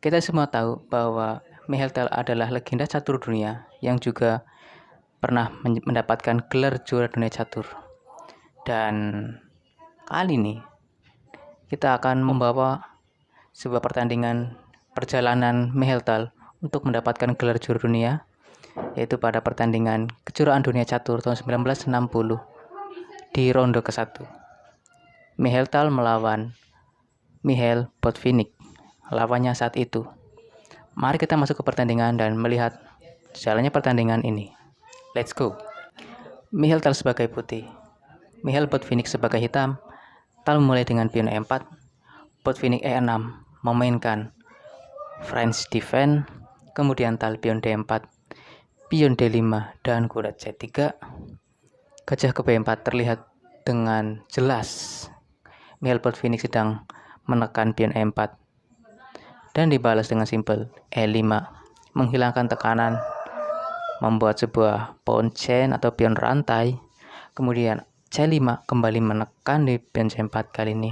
Kita semua tahu bahwa Michael adalah legenda catur dunia yang juga pernah mendapatkan gelar juara dunia catur. Dan kali ini kita akan membawa sebuah pertandingan perjalanan Michael untuk mendapatkan gelar juara dunia, yaitu pada pertandingan kejuaraan dunia catur tahun 1960 di ronde ke-1. Michael melawan Michael Botvinnik, lawannya saat itu. Mari kita masuk ke pertandingan dan melihat jalannya pertandingan ini. Let's go. Michael sebagai putih, Michael Botvinnik sebagai hitam. Tal mulai dengan pion E4, Botvinnik E6 memainkan French defense, kemudian tal pion D4, pion D5 dan kuda C3. Gajah ke B4 terlihat dengan jelas Michael Botvinnik sedang menekan pion E4 dan dibalas dengan simpel E5 menghilangkan tekanan, membuat sebuah pawn chain atau pion rantai. Kemudian C5 kembali menekan di pion C4 kali ini,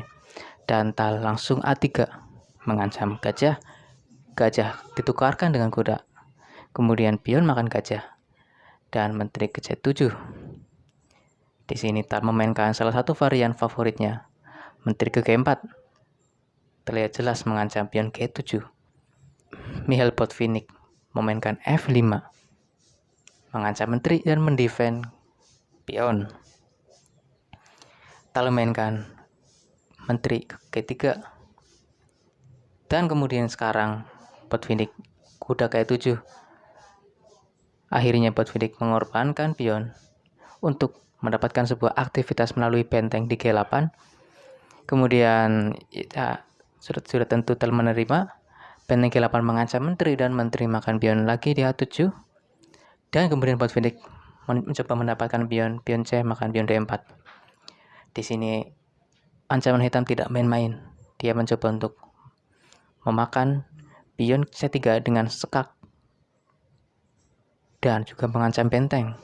dan tal langsung A3 mengancam gajah. Gajah ditukarkan dengan kuda, kemudian pion makan gajah dan menteri ke C7. Di sini tal memainkan salah satu varian favoritnya, menteri ke G4. Terlihat jelas mengancam pion G7. Michael Botvinnik memainkan F5, mengancam menteri dan mendefend pion. Tal memainkan menteri ke G3. Dan kemudian sekarang Botvinnik kuda ke E7. Akhirnya Botvinnik mengorbankan pion untuk mendapatkan sebuah aktivitas melalui benteng di G8. Kemudian ya, sudah tentu tal menerima. Benteng G8 mengancam menteri dan menteri makan pion lagi di A7. Dan kemudian Botvinnik mencoba mendapatkan pion C makan pion D4. Di sini ancaman hitam tidak main-main. Dia mencoba untuk memakan pion C3 dengan sekak dan juga mengancam benteng.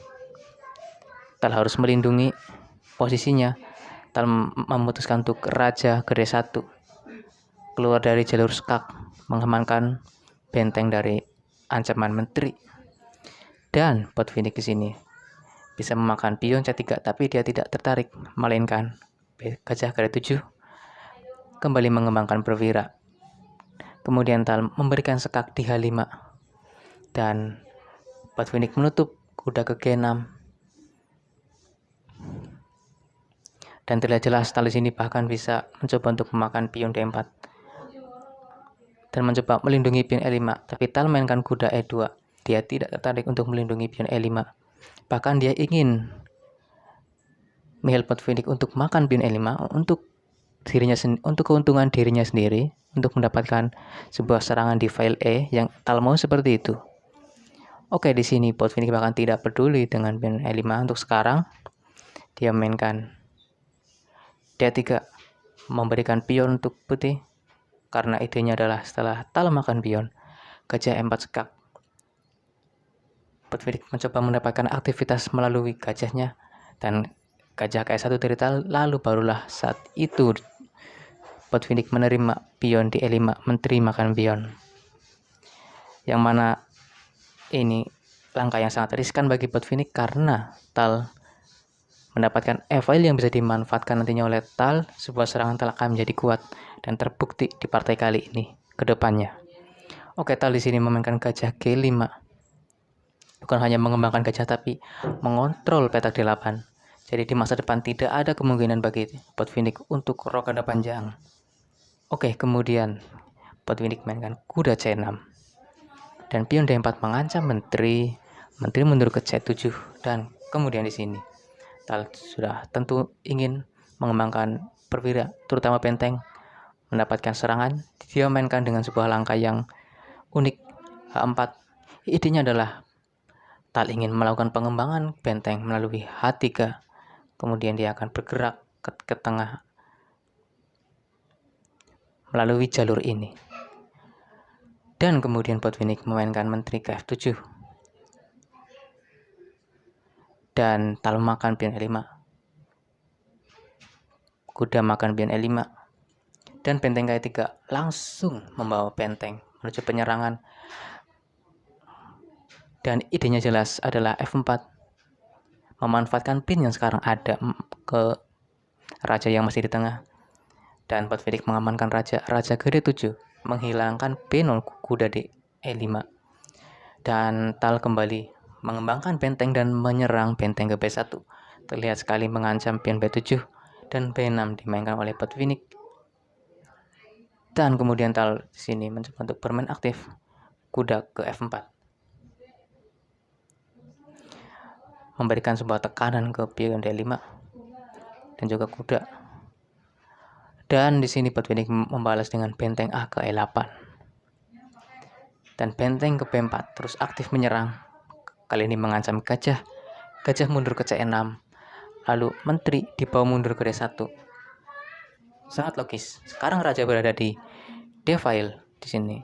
Tal harus melindungi posisinya. Tal memutuskan untuk raja ke D1, keluar dari jalur sekak, mengamankan benteng dari ancaman menteri. Dan Botvinnik di sini bisa memakan pion C3, tapi dia tidak tertarik, melainkan gajah ke D7 kembali mengembangkan perwira. Kemudian tal memberikan sekak di H5 dan Botvinnik menutup kuda ke G6. Dan terlihat jelas tal di sini bahkan bisa mencoba untuk memakan pion D4 dan mencoba melindungi pion E5, tapi tal mainkan kuda E2. Dia tidak tertarik untuk melindungi pion E5. Bahkan dia ingin Michael Botvinnik untuk makan pion E5 untuk keuntungan dirinya sendiri, untuk mendapatkan sebuah serangan di file E yang tal mau seperti itu. Oke, di sini Botvinnik bahkan tidak peduli dengan pion E5 untuk sekarang. Dia mainkan D3, memberikan pion untuk putih, karena idenya adalah setelah tal makan pion, gajah E4 sekak. Botvinnik mencoba mendapatkan aktivitas melalui gajahnya, dan gajah ke E1 dari tal, lalu barulah saat itu Botvinnik menerima pion di E5, menteri makan pion. Yang mana ini langkah yang sangat riskan bagi Botvinnik karena tal mendapatkan e-file yang bisa dimanfaatkan nantinya oleh tal. Sebuah serangan tal akan menjadi kuat dan terbukti di partai kali ini ke depannya. Oke, tal di sini memainkan gajah G5. Bukan hanya mengembangkan gajah tapi mengontrol petak D8. Jadi di masa depan tidak ada kemungkinan bagi Botvinnik untuk rokade panjang. Oke, kemudian Botvinnik mainkan kuda C6. Dan pion D4 mengancam menteri mundur ke C7, dan kemudian di sini tal sudah tentu ingin mengembangkan perwira, terutama benteng, mendapatkan serangan. Dia mainkan dengan sebuah langkah yang unik, H4. Idenya adalah tal ingin melakukan pengembangan benteng melalui H3. Kemudian dia akan bergerak ke tengah melalui jalur ini. Dan kemudian Botvinnik memainkan menteri ke F7. Dan tal makan pion E5. Kuda makan pion E5. Dan benteng ke E3 langsung membawa benteng menuju penyerangan. Dan idenya jelas adalah F4, memanfaatkan pin yang sekarang ada ke raja yang masih di tengah. Dan Botvinnik mengamankan raja ke D7, menghilangkan B0 kuda di E5. Dan Tal kembali mengembangkan benteng dan menyerang benteng ke B1. Terlihat sekali mengancam pion B7 dan B6 dimainkan oleh Botvinnik. Dan kemudian Tal di sini mencoba untuk bermain aktif, kuda ke F4, memberikan sebuah tekanan ke pion D5 dan juga kuda. Dan di sini Botvinnik membalas dengan benteng A ke E8. Dan benteng ke B4 terus aktif menyerang. Kali ini mengancam gajah. Gajah mundur ke C6. Lalu menteri dibawa mundur ke D1. Sangat logis. Sekarang raja berada di D-file di sini.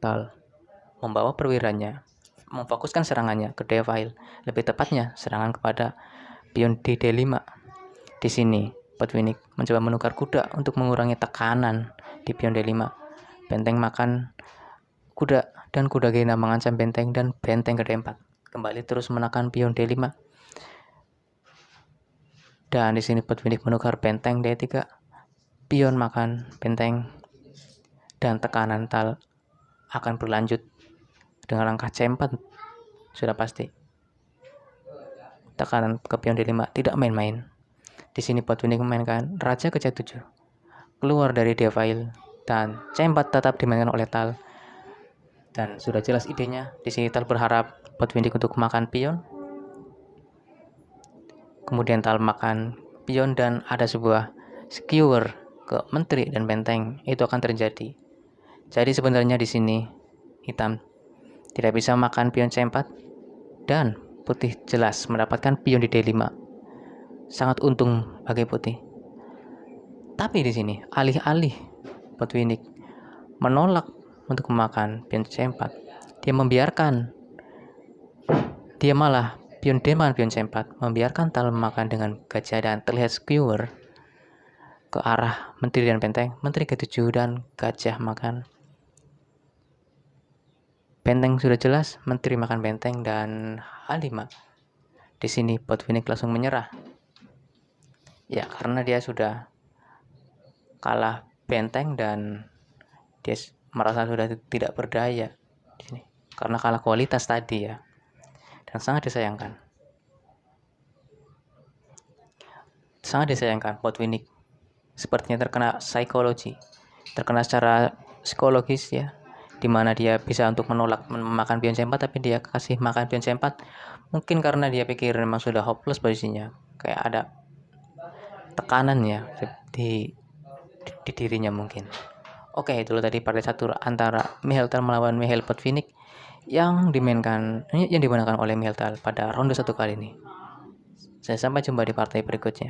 Tal membawa perwiranya, memfokuskan serangannya ke D-file. Lebih tepatnya serangan kepada pion di D5. Di sini Botvinnik mencoba menukar kuda untuk mengurangi tekanan di pion D5. Benteng makan kuda dan kuda G6 mengancam benteng dan benteng ke D4. Kembali terus menekan pion D5. Dan di sini Botvinnik menukar benteng D3. Pion makan benteng dan tekanan Tal akan berlanjut dengan langkah C4. Sudah pasti. Tekanan ke pion D5 tidak main-main. Di sini Botvinnik memainkan raja ke C7. Keluar dari D-file dan C4 tetap dimainkan oleh Tal. Dan sudah jelas idenya. Di sini Tal berharap Botvinnik untuk makan pion. Kemudian Tal makan pion dan ada sebuah skewer ke menteri dan benteng. Itu akan terjadi. Jadi sebenarnya di sini hitam tidak bisa makan pion C4 dan putih jelas mendapatkan pion di D5. Sangat untung bagi putih. Tapi di sini alih-alih Botvinnik menolak untuk memakan pion C4, dia malah pion D makan pion C4, membiarkan Tal memakan dengan gajah dan terlihat skewer ke arah menteri dan benteng. Menteri ke-7 dan gajah makan benteng sudah jelas, menteri makan benteng dan H5. Di sini Botvinnik langsung menyerah. Ya, karena dia sudah kalah benteng dan dia merasa sudah tidak berdaya di sini karena kalah kualitas tadi ya, dan sangat disayangkan Botvinnik sepertinya terkena secara psikologis ya, dimana dia bisa untuk menolak memakan pion C4 tapi dia kasih makan pion C4, mungkin karena dia pikir memang sudah hopeless posisinya, kayak ada tekanan ya di dirinya mungkin. Oke, itulah tadi partai catur antara Michael Tal melawan Mikhail Botvinnik yang dimenangkan oleh Michael Tal pada ronde 1 kali ini. Saya sampai jumpa di partai berikutnya.